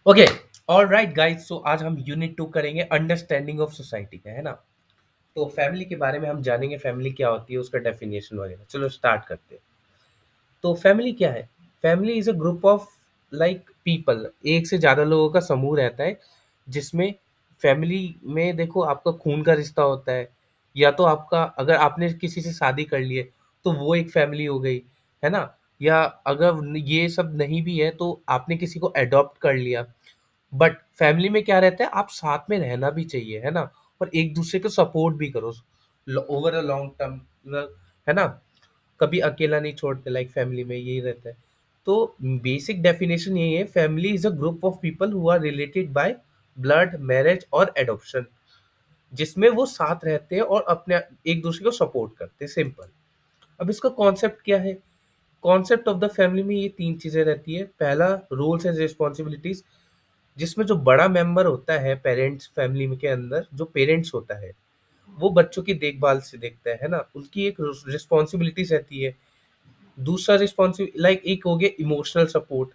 Okay. All right guys, सो आज हम unit 2 करेंगे अंडरस्टैंडिंग ऑफ सोसाइटी का, है ना। तो फैमिली के बारे में हम जानेंगे, फैमिली क्या होती है, उसका डेफिनेशन वगैरह। चलो स्टार्ट करते हैं। तो फैमिली क्या है? Family is a group of like people, एक से ज़्यादा लोगों का समूह रहता है, जिसमें फैमिली में देखो आपका खून का रिश्ता होता है, या तो आपका अगर आपने किसी से शादी कर ली है तो वो एक फैमिली हो गई, है ना। या अगर ये सब नहीं भी है तो आपने किसी को अडॉप्ट कर लिया। बट फैमिली में क्या रहता है, आप साथ में रहना भी चाहिए, है ना। और एक दूसरे को सपोर्ट भी करो ओवर अ लॉन्ग टर्म, है ना। कभी अकेला नहीं छोड़ते, लाइक फैमिली में यही रहता है। तो बेसिक डेफिनेशन यही है, family is a group of people who are related by blood, marriage और एडॉप्शन, जिसमें वो साथ रहते हैं और अपने एक दूसरे को सपोर्ट करते हैं, सिंपल। अब इसका कॉन्सेप्ट क्या है? कॉन्सेप्ट ऑफ द फैमिली में ये तीन चीजें रहती है। पहला, रोल्स एंड रिस्पॉन्सिबिलिटीज, जिसमें जो बड़ा मेंबर होता है पेरेंट्स, फैमिली में के अंदर जो पेरेंट्स होता है, वो बच्चों की देखभाल से देखता है ना, उनकी एक रिस्पॉन्सिबिलिटीज रहती है। दूसरा रिस्पॉन्सिबिलिटी लाइक एक हो गया इमोशनल सपोर्ट,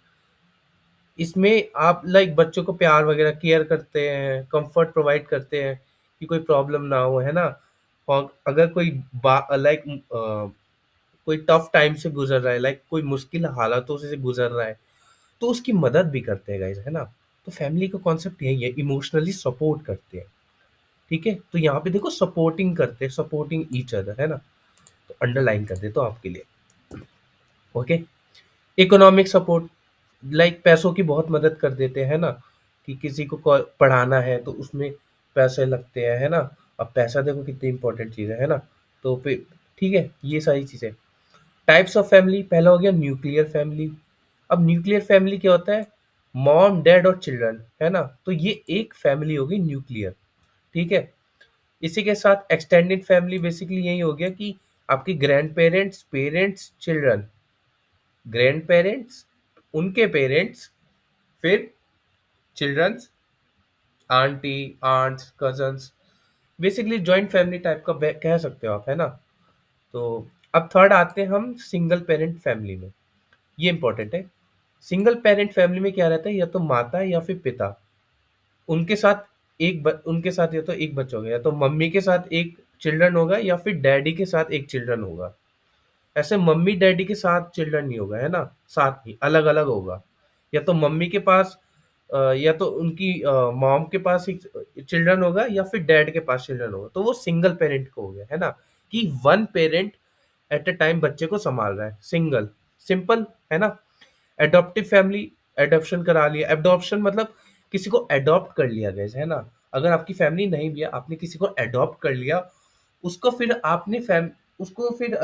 इसमें आप लाइक बच्चों को प्यार वगैरह केयर करते हैं, कंफर्ट प्रोवाइड करते हैं कि कोई प्रॉब्लम ना हो, है ना। और अगर कोई लाइक कोई टफ टाइम से गुजर रहा है, लाइक कोई मुश्किल हालातों से गुजर रहा है, तो उसकी मदद भी करते हैं गाइस, है ना। तो फैमिली का कॉन्सेप्ट यही है, इमोशनली सपोर्ट करते हैं। ठीक है, तो यहाँ पे देखो सपोर्टिंग करते हैं, सपोर्टिंग ईच अदर, है ना। तो अंडरलाइन कर देता हूँ आपके लिए। ओके। इकोनॉमिक सपोर्ट, लाइक पैसों की बहुत मदद कर देते हैं ना, कि किसी को पढ़ाना है तो उसमें पैसे लगते हैं, है ना। अब पैसा देखो कितनी इंपॉर्टेंट चीज़ है ना। तो फिर ठीक है, ये सारी चीज़ें। टाइप्स ऑफ फैमिली, पहला हो गया न्यूक्लियर फैमिली। अब न्यूक्लियर फैमिली क्या होता है? मॉम, डैड और चिल्ड्रन, है ना। तो ये एक फैमिली होगी न्यूक्लियर। ठीक है। इसी के साथ एक्सटेंडेड फैमिली बेसिकली यही हो गया कि आपके grandparents, parents, children, grandparents, उनके पेरेंट्स, फिर childrens, aunty, aunts, cousins, basically joint family type का कह सकते हो आप, है ना। तो अब थर्ड आते हैं हम सिंगल पेरेंट फैमिली में। ये इंपॉर्टेंट है। सिंगल पेरेंट फैमिली में क्या रहता है, या तो माता या फिर पिता, उनके साथ उनके साथ या तो एक बच्चा होगा, या तो मम्मी के साथ एक चिल्ड्रन होगा, या फिर डैडी के साथ एक चिल्ड्रन होगा। ऐसे मम्मी डैडी के साथ चिल्ड्रन नहीं होगा, है ना, साथ ही अलग अलग होगा। या तो मम्मी के पास या तो उनकी मॉम के पास एक चिल्ड्रन होगा, या फिर डैड के पास चिल्ड्रन होगा, तो वो सिंगल पेरेंट को हो गया, है ना। कि one parent at a time बच्चे को संभाल रहा है, सिंगल, सिंपल, है ना। एडॉप्टिव फैमिली, एडॉप्शन करा लिया, एडॉप्शन मतलब किसी को एडॉप्ट कर लिया गया है ना। अगर आपकी फैमिली नहीं भी है, आपने किसी को एडॉप्ट कर लिया, उसको फिर आपने फैम उसको फिर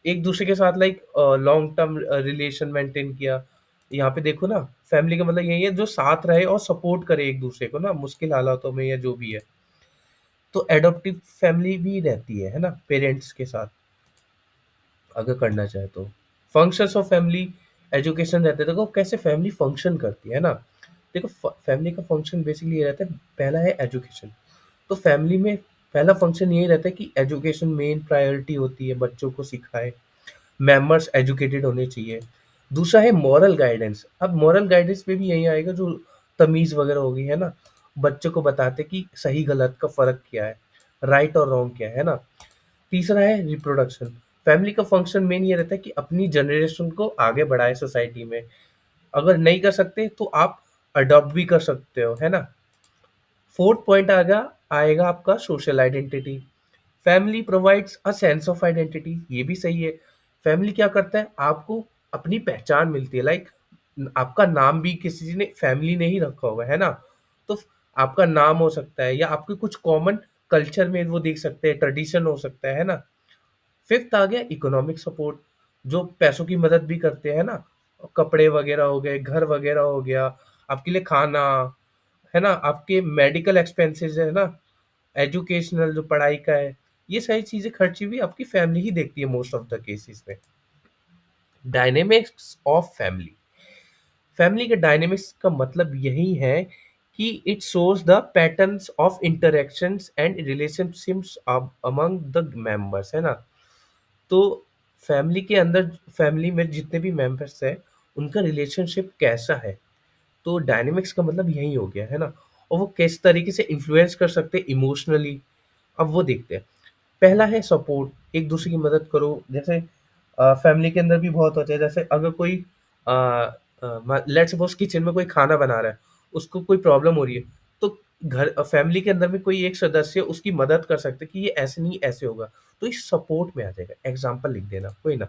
एक दूसरे के साथ like long term relation maintain किया। यहाँ पे देखो ना, फैमिली का मतलब यही है जो साथ रहे और सपोर्ट करे एक दूसरे को ना, मुश्किल हालातों में या जो भी है। तो एडॉप्टिव फैमिली भी रहती है ना, पेरेंट्स के साथ अगर करना चाहे तो। फंक्शंस ऑफ फैमिली, एजुकेशन रहते हैं, देखो कैसे फैमिली फंक्शन करती है ना। देखो फैमिली का फंक्शन बेसिकली ये रहता है, पहला है एजुकेशन। तो फैमिली में पहला फंक्शन यही रहता है कि एजुकेशन मेन प्रायोरिटी होती है, बच्चों को सिखाए, मेंबर्स एजुकेटेड होने चाहिए। दूसरा है मॉरल गाइडेंस। अब मॉरल गाइडेंस में भी यही आएगा जो तमीज़ वगैरह होगी, है ना। बच्चों को बताते कि सही गलत का फ़र्क क्या है, राइट और रॉन्ग क्या है ना। तीसरा है रिप्रोडक्शन। फैमिली का फंक्शन मेन ये रहता है कि अपनी जनरेशन को आगे बढ़ाए सोसाइटी में। अगर नहीं कर सकते तो आप अडॉप्ट भी कर सकते हो, है ना। फोर्थ पॉइंट आएगा आएगा आपका social identity. Family provides a sense of identity, ये भी सही है। फैमिली क्या करता है, आपको अपनी पहचान मिलती है, लाइक आपका नाम भी किसी ने फैमिली ने ही रखा होगा, है ना। तो आपका नाम हो सकता है, या आपके कुछ कॉमन कल्चर में वो देख सकते हैं, ट्रेडिशन हो सकता है ना। फिफ्थ आ गया इकोनॉमिक सपोर्ट, जो पैसों की मदद भी करते हैं ना। कपड़े वगैरह हो गए, घर वगैरह हो गया, आपके लिए खाना, है ना, आपके मेडिकल एक्सपेंसेस है ना, एजुकेशनल जो पढ़ाई का है, ये सारी चीज़ें खर्ची भी आपकी फैमिली ही देखती है मोस्ट ऑफ द केसेस में। डायनेमिक्स ऑफ फैमिली, फैमिली के डायनेमिक्स का मतलब यही है कि it shows the patterns of interactions and relationships among the members, है ना। तो फैमिली के अंदर, फैमिली में जितने भी मेंबर्स हैं, उनका रिलेशनशिप कैसा है, तो डायनेमिक्स का मतलब यही हो गया, है ना? और वो किस तरीके से इन्फ्लुएंस कर सकते हैं इमोशनली, अब वो देखते हैं। पहला है सपोर्ट, एक दूसरे की मदद करो। जैसे फैमिली के अंदर भी बहुत होता है, जैसे अगर कोई लेट्स सपोज किचन में कोई खाना बना रहा है, उसको कोई प्रॉब्लम हो रही है, तो घर फैमिली के अंदर में कोई एक सदस्य उसकी मदद कर सकते हैं कि ये ऐसे नहीं ऐसे होगा, तो इस सपोर्ट में आ जाएगा, एग्जाम्पल लिख देना कोई ना।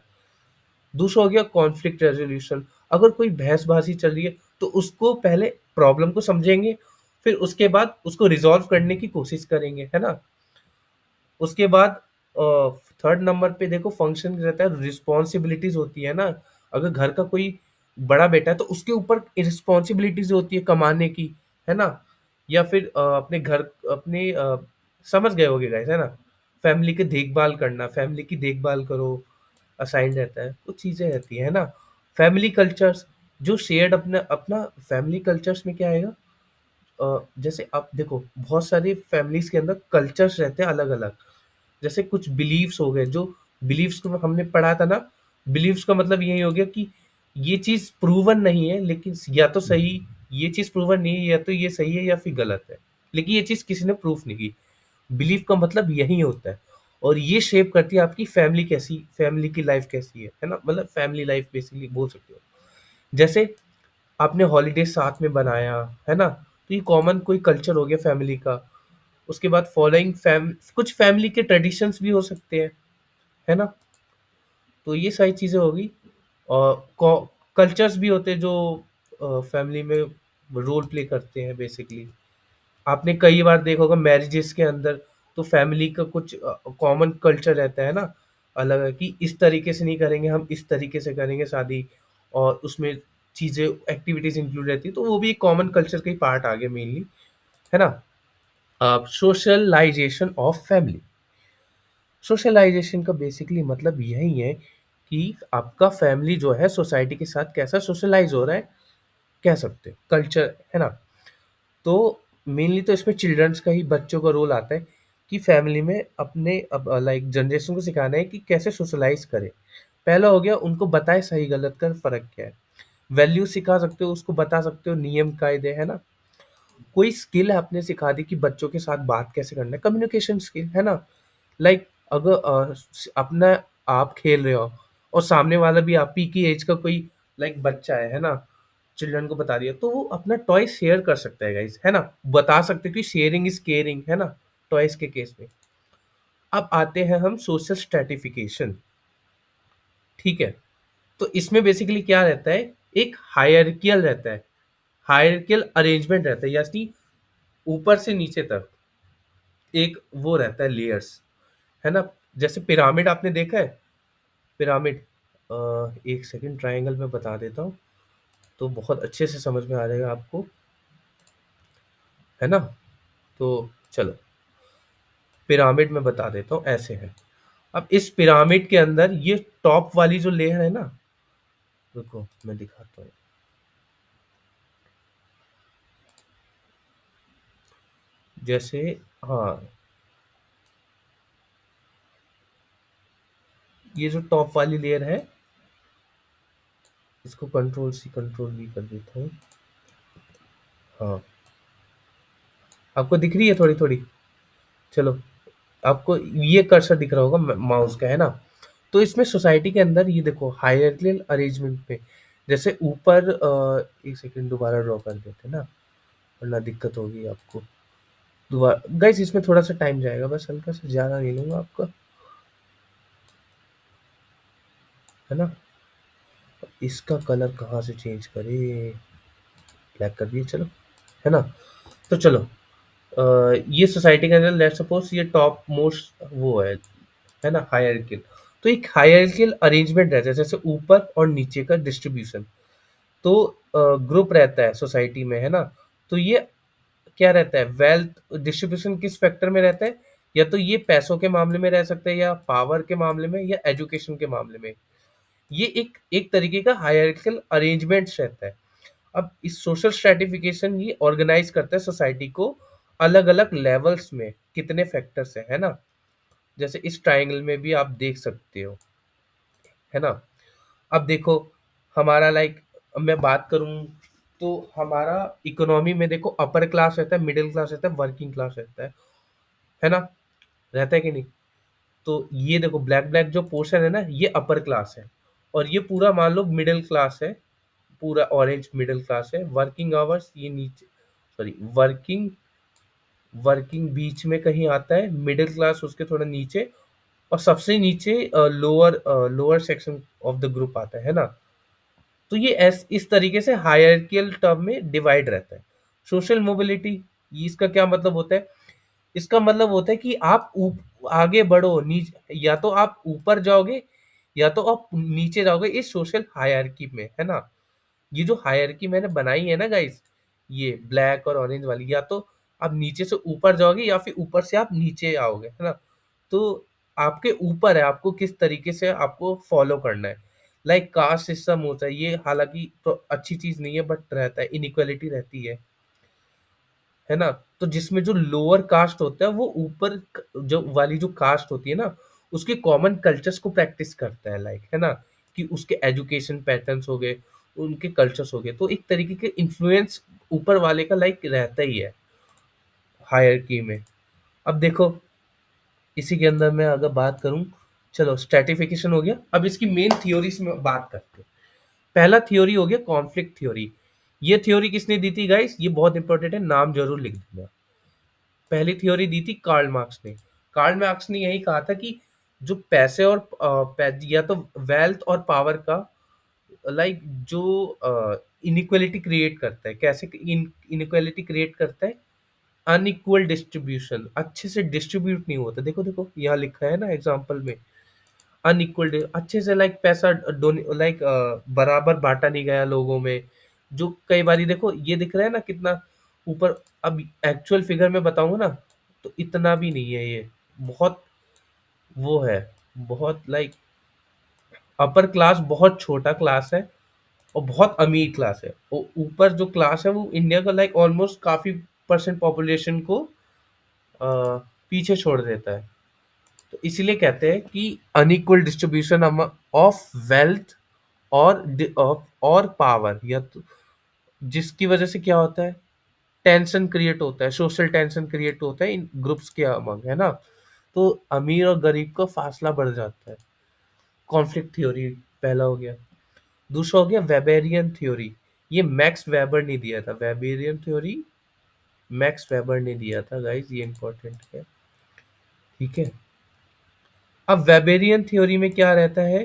दूसरा हो गया कॉन्फ्लिक्ट रेजोल्यूशन, अगर कोई बहसबाजी चल रही है तो उसको पहले प्रॉब्लम को समझेंगे, फिर उसके बाद उसको रिजॉल्व करने की कोशिश करेंगे, है ना? उसके बाद थर्ड नंबर पे देखो फंक्शन रहता है, रिस्पॉन्सिबिलिटीज होती है ना। अगर घर का कोई बड़ा बेटा है तो उसके ऊपर रिस्पॉन्सिबिलिटीज होती है कमाने की, है ना? या फिर अपने घर अपने समझ गए होगे गाइस, है ना? फैमिली की देखभाल करना, फैमिली की देखभाल करो, असाइन रहता है, कुछ चीजें रहती है ना। फैमिली कल्चर्स, जो शेयर्ड अपना अपना फैमिली कल्चर्स में क्या आएगा, जैसे आप देखो बहुत सारी फैमिलीज के अंदर कल्चर्स रहते हैं अलग अलग। जैसे कुछ बिलीव्स हो गए, जो बिलीव्स को हमने पढ़ा था ना, बिलीव्स का मतलब यही हो गया कि ये चीज प्रूवन नहीं है, लेकिन या तो सही, ये चीज प्रूवन नहीं है, या तो ये सही है या फिर गलत है, लेकिन ये चीज किसी ने प्रूफ नहीं की। बिलीव का मतलब यही होता है, और ये शेप करती है आपकी फैमिली कैसी, फैमिली की लाइफ कैसी है ना? मतलब फैमिली लाइफ बेसिकली बोल सकते हो। जैसे आपने हॉलीडे साथ में बनाया, है ना? तो ये कॉमन कोई कल्चर हो गया फैमिली का। उसके बाद फॉलोइंग कुछ फैमिली के ट्रेडिशंस भी हो सकते हैं, है ना? तो ये सारी चीज़ें होगी। और कल्चर्स भी होते हैं जो फैमिली में रोल प्ले करते हैं बेसिकली। आपने कई बार देखा होगा मैरिजेस के अंदर, तो फैमिली का कुछ कॉमन कल्चर रहता है ना, अलग है कि इस तरीके से नहीं करेंगे, हम इस तरीके से करेंगे शादी, और उसमें चीज़ें एक्टिविटीज़ इंक्लूड रहती है, तो वो भी एक कॉमन कल्चर का ही पार्ट आ गया मेनली, है ना? सोशलाइजेशन ऑफ फैमिली, सोशलाइजेशन का बेसिकली मतलब यही है कि आपका फैमिली जो है सोसाइटी के साथ कैसा सोशलाइज हो रहा है, कह सकते हैं कल्चर, है ना? तो मेनली तो इसमें चिल्ड्रंस का ही, बच्चों का रोल आता है कि फैमिली में अपने अब लाइक जनरेशन को सिखाना है कि कैसे सोशलाइज करें। पहला हो गया उनको बताए सही गलत का फर्क क्या है, वैल्यू सिखा सकते हो, उसको बता सकते हो नियम कायदे, है ना? कोई स्किल आपने सिखा दी कि बच्चों के साथ बात कैसे करना है, कम्युनिकेशन स्किल, है ना? लाइक अगर अपना आप खेल रहे हो और सामने वाला भी आप ही की एज का कोई लाइक बच्चा है ना? चिल्ड्रन को बता दिया तो वो अपना टॉय शेयर कर सकता है गाइस, है ना? बता सकते हैं कि शेयरिंग इज केयरिंग, है ना? टॉयज के केस में। अब आते हैं हम सोशल स्ट्रेटिफिकेशन, ठीक है? तो इसमें बेसिकली क्या रहता है, एक हायरार्कियल रहता है, हायरार्कियल अरेंजमेंट रहता है, यानी ऊपर से नीचे तक एक वो रहता है, लेयर्स, है ना? जैसे पिरामिड आपने देखा है, पिरामिड, एक सेकंड ट्रायंगल में बता देता हूँ, तो बहुत अच्छे से समझ में आ जाएगा आपको, है ना? तो चलो पिरामिड में बता देता हूँ, ऐसे है। अब इस पिरामिड के अंदर ये टॉप वाली जो लेयर है ना, रुको मैं दिखाता हूँ। जैसे, हाँ, ये जो टॉप वाली लेयर है, इसको कंट्रोल सी कंट्रोल वी कर देता हूँ। हाँ, आपको दिख रही है थोड़ी थोड़ी? चलो, आपको ये कर्सर दिख रहा होगा माउस का, है ना? तो इसमें सोसाइटी के अंदर ये देखो हायरार्कियल अरेंजमेंट पे, जैसे ऊपर एक सेकंड दोबारा ड्रॉ कर देते हैं ना, वरना दिक्कत होगी आपको। दोबारा गाइस, इसमें थोड़ा सा टाइम जाएगा, बस हल्का सा, ज़्यादा नहीं लूँगा आपका, है ना? इसका कलर कहाँ से चेंज करें, ब्लैक कर दिए, चलो, है ना? तो चलो, ये सोसाइटी के अंदर लेट्स सपोज ये टॉप मोस्ट वो है ना, हायरार्कियल। तो एक हायरार्कियल अरेंजमेंट रहता है, जैसे ऊपर और नीचे का डिस्ट्रीब्यूशन। तो ग्रुप रहता है सोसाइटी में, है ना? तो ये क्या रहता है, वेल्थ डिस्ट्रीब्यूशन किस फैक्टर में रहता है, या तो ये पैसों के मामले में रह सकता है, या पावर के मामले में, या एजुकेशन के मामले में। ये एक एक तरीके का हायरार्कियल अरेंजमेंट्स रहता है। अब इस सोशल स्ट्रेटिफिकेशन ये ऑर्गेनाइज करता है सोसाइटी को अलग अलग लेवल्स में, कितने फैक्टर्स है ना? जैसे इस ट्रायंगल में भी आप देख सकते हो, है ना? अब देखो हमारा लाइक, अब मैं बात करूं, तो हमारा इकोनॉमी में देखो अपर क्लास रहता है, मिडिल क्लास रहता है, वर्किंग क्लास रहता है ना? रहता है कि नहीं? तो ये देखो ब्लैक ब्लैक जो पोर्शन है ना, ये अपर क्लास है, और ये पूरा मान लो मिडिल क्लास है, पूरा ऑरेंज मिडिल क्लास है। वर्किंग आवर्स ये नीचे, सॉरी, वर्किंग वर्किंग बीच में कहीं आता है, मिडिल क्लास उसके थोड़ा नीचे, और सबसे नीचे lower lower section of the group आता है ना? तो ये इस तरीके से हायरार्कियल टर्म में डिवाइड रहता है। सोशल मोबिलिटी, इसका क्या मतलब होता है? इसका मतलब होता है कि आप आगे बढ़ो, या तो आप ऊपर जाओगे या तो आप नीचे जाओगे इस सोशल हायरार्की में, है ना? ये जो हायरार्की मैंने बनाई है ना गाइस, ये ब्लैक और ऑरेंज वाली, या तो आप नीचे से ऊपर जाओगे या फिर ऊपर से आप नीचे आओगे, है ना? तो आपके ऊपर है आपको किस तरीके से आपको फॉलो करना है। लाइक कास्ट सिस्टम होता है, ये हालांकि तो अच्छी चीज नहीं है, बट रहता है, इनइक्वालिटी रहती है ना? तो जिसमें जो लोअर कास्ट होता है वो ऊपर जो वाली जो कास्ट होती है ना, उसके कॉमन कल्चर्स को प्रैक्टिस करता है, लाइक, है ना? कि उसके एजुकेशन पैटर्न्स हो गए, उनके कल्चर्स हो गए, तो एक तरीके के इन्फ्लुएंस ऊपर वाले का लाइक रहता ही है हायरकी में। अब देखो, इसी के अंदर मैं अगर बात करूं, चलो स्ट्रेटिफिकेशन हो गया, अब इसकी मेन थ्योरीज में बात करते हैं। पहला थ्योरी हो गया कॉन्फ्लिक्ट थ्योरी। ये थ्योरी किसने दी थी गाइस? ये बहुत इंपॉर्टेंट है, नाम जरूर लिख देना। पहली थ्योरी दी थी कार्ल मार्क्स ने। कार्ल मार्क्स ने यही कहा था कि जो पैसे और या तो वेल्थ और पावर का लाइक जो इनइक्वालिटी क्रिएट करता है, कैसे इनइक्वालिटी क्रिएट करता है? अनइक्वल डिस्ट्रीब्यूशन, अच्छे से डिस्ट्रीब्यूट नहीं होता। देखो देखो यहाँ लिखा है ना एग्जाम्पल में, अनइक्वल, अच्छे से लाइक पैसा लाइक बराबर बांटा नहीं गया लोगों में। जो कई बारी देखो ये दिख रहा है ना कितना ऊपर, अब एक्चुअल फिगर में बताऊंगा ना, तो इतना भी नहीं है ये, बहुत वो है, बहुत लाइक अपर क्लास बहुत छोटा क्लास है, और बहुत अमीर क्लास है। ऊपर जो क्लास है वो इंडिया का लाइक ऑलमोस्ट काफी परसेंट पॉपुलेशन को पीछे छोड़ देता है। तो इसीलिए कहते हैं कि अनइक्वल डिस्ट्रीब्यूशन ऑफ वेल्थ और पावर, या तो जिसकी वजह से क्या होता है? टेंशन क्रिएट होता है, सोशल टेंशन क्रिएट होता है इन ग्रुप्स के अमंग, है ना? तो अमीर और गरीब का फासला बढ़ जाता है। कॉन्फ्लिक्ट थ्योरी पहला हो गया। दूसरा हो गया वेबेरियन थ्योरी। ये मैक्स वेबर ने दिया था, वेबेरियन थ्योरी मैक्स वेबर ने दिया था गाइस, ये इंपॉर्टेंट है, ठीक है? अब वेबेरियन थ्योरी में क्या रहता है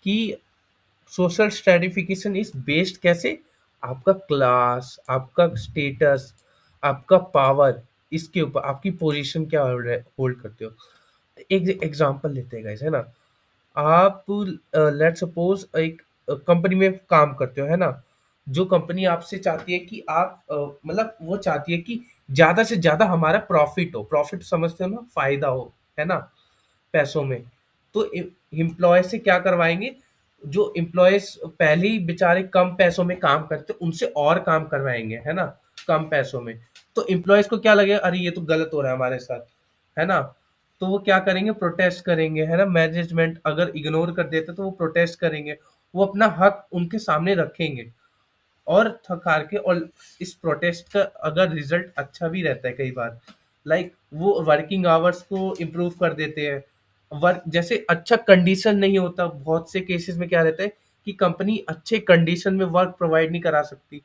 कि सोशल स्ट्रेटिफिकेशन इज बेस्ड कैसे? आपका क्लास, आपका स्टेटस, आपका पावर, इसके ऊपर आपकी पोजीशन क्या होल्ड करते हो। एक एग्जांपल लेते हैं गाइस, है ना? आप लेट्स सपोज एक कंपनी में काम करते हो, है ना? जो कंपनी आपसे चाहती है कि आप मतलब वो चाहती है कि ज्यादा से ज्यादा हमारा प्रॉफिट हो, प्रॉफिट समझते हो ना, फायदा हो, है ना? पैसों में। तो एम्प्लॉय से क्या करवाएंगे? जो एम्प्लॉयज पहले ही बेचारे कम पैसों में काम करते उनसे और काम करवाएंगे, है ना? कम पैसों में। तो एम्प्लॉयज को क्या लगेगा, अरे ये तो गलत हो रहा है हमारे साथ, है ना? तो वो क्या करेंगे? प्रोटेस्ट करेंगे, है ना? मैनेजमेंट अगर इग्नोर कर देते तो वो प्रोटेस्ट करेंगे, वो अपना हक उनके सामने रखेंगे, और थक-हार के, और इस प्रोटेस्ट का अगर रिजल्ट अच्छा भी रहता है कई बार, लाइक वो वर्किंग आवर्स को इम्प्रूव कर देते हैं। वर्क जैसे अच्छा कंडीशन नहीं होता, बहुत से केसेस में क्या रहता है कि कंपनी अच्छे कंडीशन में वर्क प्रोवाइड नहीं करा सकती।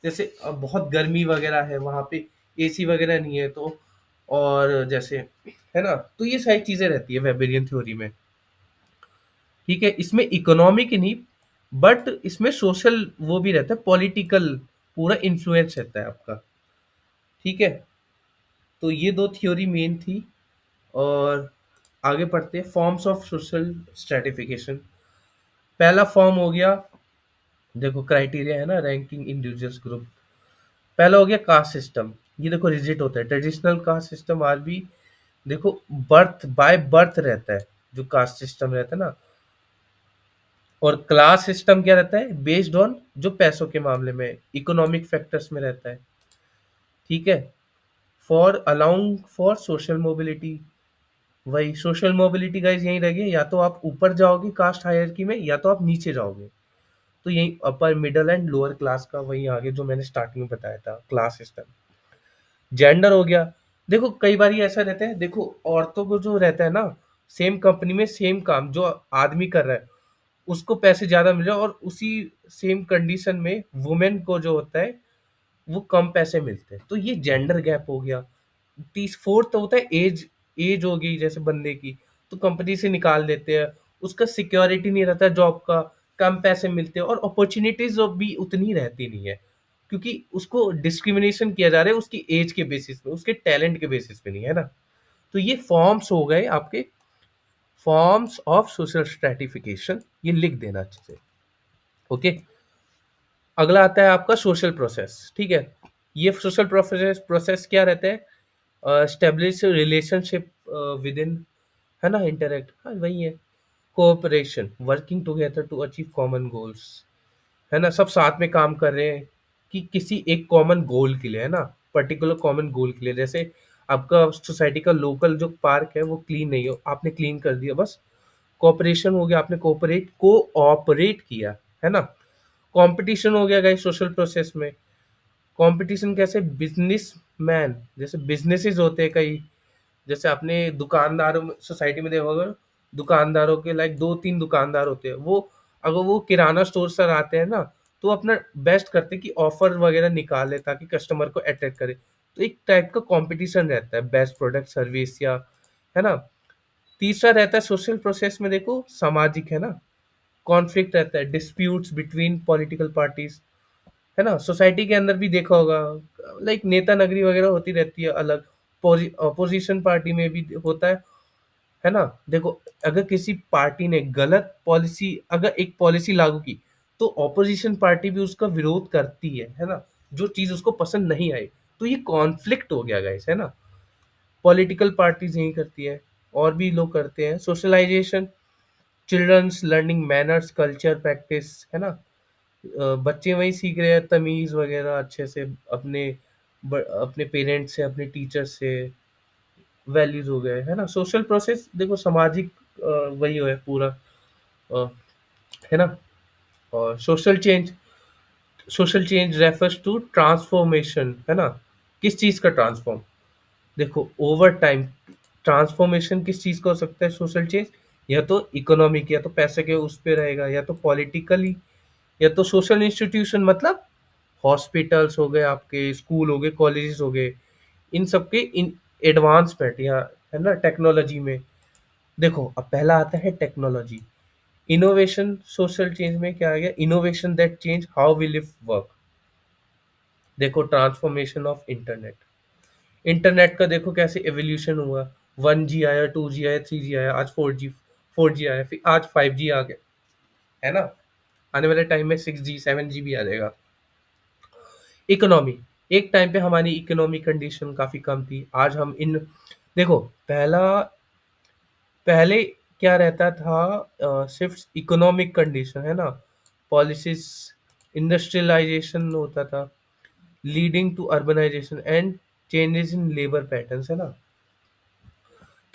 जैसे बहुत गर्मी वगैरह है वहाँ पे, एसी वगैरह नहीं है, तो और जैसे, है ना? तो ये सारी चीज़ें रहती है वेबेरियन थ्योरी में, ठीक है? इसमें इकोनॉमिक नहीं, बट इसमें सोशल वो भी रहता है, पॉलिटिकल पूरा इन्फ्लुएंस रहता है आपका, ठीक है? तो ये दो थ्योरी मेन थी। और आगे पढ़ते हैं फॉर्म्स ऑफ सोशल स्ट्रेटिफिकेशन। पहला फॉर्म हो गया, देखो क्राइटेरिया है ना, रैंकिंग इंडिविजुअल्स ग्रुप। पहला हो गया कास्ट सिस्टम। ये देखो रिजिट होता है, ट्रेडिशनल कास्ट सिस्टम आज भी देखो बर्थ बाय बर्थ रहता है, जो कास्ट सिस्टम रहता है ना। और क्लास सिस्टम क्या रहता है? बेस्ड ऑन जो पैसों के मामले में इकोनॉमिक फैक्टर्स में रहता है, ठीक है? For allowing for social mobility, वही सोशल मोबिलिटी गाइस यहीं रहेगी, या तो आप ऊपर जाओगे कास्ट हायरार्की में, या तो आप नीचे जाओगे। तो यही upper middle and lower class का वही आगे जो मैंने स्टार्टिंग में बताया था क्लास सिस्टम। जेंडर हो गया, देखो कई बार ये ऐसा रहता है, देखो औरतों को जो रहता है ना, सेम कंपनी में सेम काम जो आदमी कर रहा है उसको पैसे ज्यादा मिल रहे हैं, और उसी सेम कंडीशन में वुमेन को जो होता है वो कम पैसे मिलते हैं, तो ये जेंडर गैप हो गया। तीस फोर्थ होता है एज, एज हो गई जैसे बंदे की, तो कंपनी से निकाल देते हैं, उसका सिक्योरिटी नहीं रहता जॉब का, कम पैसे मिलते हैं और अपॉर्चुनिटीज भी उतनी रहती नहीं है, क्योंकि उसको डिस्क्रिमिनेशन किया जा रहा है उसकी एज के बेसिस पे, उसके टैलेंट के बेसिस पे नहीं है ना। तो ये फॉर्म्स हो गए आपके, फॉर्म्स ऑफ सोशल स्ट्रेटिफिकेशन, ये लिख देना अच्छे से। ओके, अगला आता है आपका सोशल प्रोसेस। ठीक है, ये सोशल प्रोसेस प्रोसेस क्या रहता है, स्टेब्लिश रिलेशनशिप विद इन, है ना, इंटरेक्ट, हाँ वही है। Cooperation, working together to achieve common goals, है ना, सब साथ में काम कर रहे हैं कि किसी एक कॉमन गोल के लिए, है ना, पर्टिकुलर कॉमन गोल के लिए। जैसे आपका सोसाइटी का लोकल जो पार्क है वो क्लीन नहीं हो, आपने क्लीन कर दिया, बस कोऑपरेशन हो गया, आपने कोऑपरेट किया, है ना। कंपटीशन हो गया गाइस सोशल प्रोसेस में। कंपटीशन कैसे, बिजनेसमैन, जैसे बिजनेसेस होते हैं कई, जैसे आपने दुकानदारों में सोसाइटी में देखा होगा, दुकानदारों के लाइक दो तीन दुकानदार होते हैं, वो अगर वो किराना स्टोर सर आते हैं ना, तो वो अपना बेस्ट करते हैं कि ऑफर वगैरह निकाले ताकि कस्टमर को अट्रैक्ट करे। तो एक टाइप का कंपटीशन रहता है, बेस्ट प्रोडक्ट सर्विस या, है ना। तीसरा रहता है सोशल प्रोसेस में, देखो सामाजिक, है ना, कॉन्फ्लिक्ट रहता है, डिस्प्यूट्स बिटवीन पॉलिटिकल पार्टीज, है ना। सोसाइटी के अंदर भी देखा होगा, लाइक नेता नगरी वगैरह होती रहती है अलग, अपोजिशन पार्टी में भी होता है ना। देखो अगर किसी पार्टी ने गलत पॉलिसी, अगर एक पॉलिसी लागू की, तो ऑपोजिशन पार्टी भी उसका विरोध करती है ना, जो चीज उसको पसंद नहीं आई। तो ये कॉन्फ्लिक्ट हो गया गाइस, है ना। पॉलिटिकल पार्टीज यही करती है, और भी लोग करते हैं। Socialisation, childrens learning manners culture practice, है ना। बच्चे वही सीख रहे हैं तमीज़ वगैरह अच्छे से, अपने अपने पेरेंट्स से, अपने टीचर से, वैल्यूज हो गए, है ना। सोशल प्रोसेस देखो सामाजिक, वही है पूरा, अ, है ना। और social change refers to transformation, है ना। किस चीज़ का ट्रांसफॉर्म, देखो ओवर टाइम ट्रांसफॉर्मेशन किस चीज़ का हो सकता है सोशल चेंज, या तो इकोनॉमिक, या तो पैसे के उस पे रहेगा, या तो पॉलिटिकली, या तो सोशल इंस्टीट्यूशन, मतलब हॉस्पिटल्स हो गए, आपके स्कूल हो गए, कॉलेजेस हो गए, इन सब के इन एडवांसमेंट, या, है ना, टेक्नोलॉजी में। देखो अब पहला आता है टेक्नोलॉजी, इनोवेशन। सोशल चेंज में क्या आ गया, innovation that change how we live work. देखो ट्रांसफॉर्मेशन ऑफ इंटरनेट, इंटरनेट का देखो कैसे एवोल्यूशन हुआ, 1G आया, 2G आया, 3G आया, आज 4G आया, फिर आज 5G आ गया, है ना। आने वाले टाइम में 6G 7G भी आ जाएगा। इकोनॉमी, एक टाइम पे हमारी इकोनॉमी कंडीशन काफी कम थी, आज हम इन, देखो पहला, पहले क्या रहता था, सिर्फ इकोनॉमिक कंडीशन, है ना, पॉलिसीज, इंडस्ट्रियलाइजेशन होता था, leading to urbanisation and changes in labour patterns, है ना।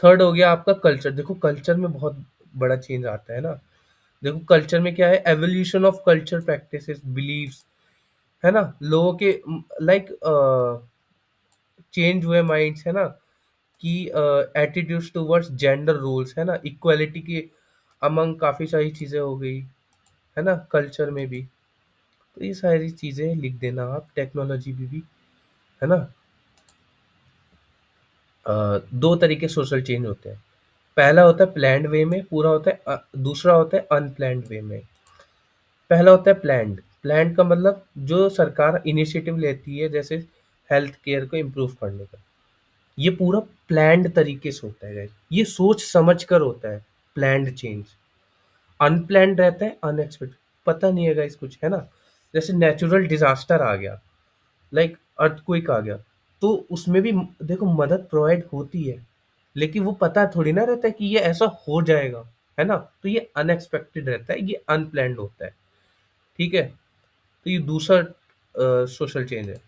थर्ड हो गया आपका कल्चर, देखो कल्चर में बहुत बड़ा चेंज आता है ना। देखो कल्चर में क्या है, evolution of culture practices beliefs, है ना, लोगों के लाइक चेंज हुए माइंड्स, है ना, कि एटीट्यूड्स टुवर्ड्स जेंडर रोल्स, है ना, इक्वालिटी की अमंग काफ़ी सारी चीज़ें हो गई, है ना, कल्चर में भी। तो ये सारी चीज़ें लिख देना आप, टेक्नोलॉजी भी, है ना। दो तरीके सोशल चेंज होते हैं, पहला होता है प्लान्ड वे में, पूरा होता है, दूसरा होता है अनप्लान्ड वे में। पहला होता है प्लान्ड, प्लान्ड का मतलब जो सरकार इनिशिएटिव लेती है, जैसे हेल्थ केयर को इम्प्रूव करने का, ये पूरा प्लान्ड तरीके से होता है गाइस, ये सोच समझ कर होता है प्लान्ड चेंज। अनप्लान्ड रहता है अनएक्सपेक्टेड, पता नहीं है गाइस कुछ, है ना। जैसे नेचुरल डिजास्टर आ गया, लाइक अर्थक्वेक आ गया, तो उसमें भी देखो मदद प्रोवाइड होती है, लेकिन वो पता थोड़ी ना रहता है कि ये ऐसा हो जाएगा, है ना। तो ये अनएक्सपेक्टेड रहता है, ये अनप्लान्ड होता है। ठीक है, तो ये दूसरा सोशल चेंज है,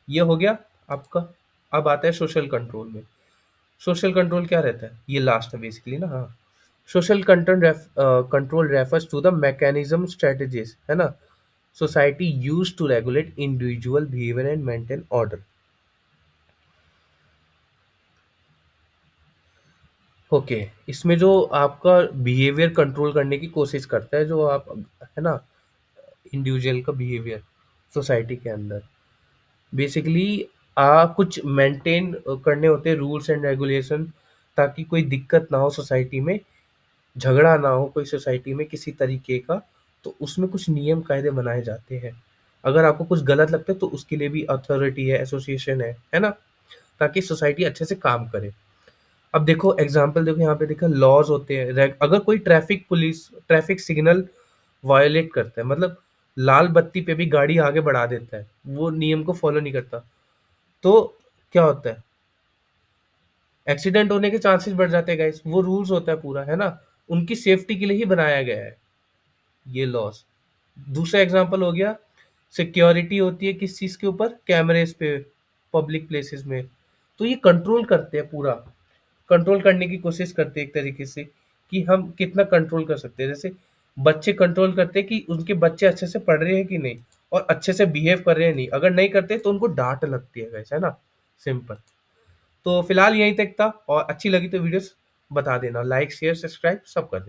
ये हो गया आपका। अब आता है सोशल कंट्रोल में, सोशल कंट्रोल क्या रहता है, ये लास्ट है बेसिकली ना, हाँ। Social control refers to the mechanism strategies, है ना, society use to regulate individual behaviour and maintain order. Okay, इसमें जो आपका बिहेवियर कंट्रोल करने की कोशिश करता है, जो आप, है ना, इंडिविजुअल का बिहेवियर सोसाइटी के अंदर, बेसिकली कुछ मेंटेन करने होते हैं रूल्स एंड रेगुलेशन, ताकि कोई दिक्कत ना हो सोसाइटी में, झगड़ा ना हो कोई सोसाइटी में किसी तरीके का। तो उसमें कुछ नियम कायदे बनाए जाते हैं। अगर आपको कुछ गलत लगता है तो उसके लिए भी अथॉरिटी है, एसोसिएशन है ना, ताकि सोसाइटी अच्छे से काम करे। अब देखो एग्जाम्पल, देखो यहाँ पे देखो लॉज होते हैं। अगर कोई ट्रैफिक सिग्नल वायोलेट करता है, मतलब लाल बत्ती पे भी गाड़ी आगे बढ़ा देता है, वो नियम को फॉलो नहीं करता, तो क्या होता है, एक्सीडेंट होने के चांसेस बढ़ जाते हैं गाइस। वो रूल्स होता है पूरा, है ना, उनकी सेफ्टी के लिए ही बनाया गया है ये लॉस। दूसरा एग्जांपल हो गया, सिक्योरिटी होती है किस चीज के ऊपर, कैमरेज पे, पब्लिक प्लेसेस में। तो ये कंट्रोल करते हैं, पूरा कंट्रोल करने की कोशिश करते हैं एक तरीके से, कि हम कितना कंट्रोल कर सकते हैं। जैसे बच्चे कंट्रोल करते हैं कि उनके बच्चे अच्छे से पढ़ रहे हैं कि नहीं, और अच्छे से बिहेव कर रहे हैं नहीं, अगर नहीं करते तो उनको डांट लगती है वैसे, है ना, सिंपल। तो फिलहाल यहीं तक था, और अच्छी लगी तो वीडियोस बता देना, लाइक शेयर सब्सक्राइब सब कर देना।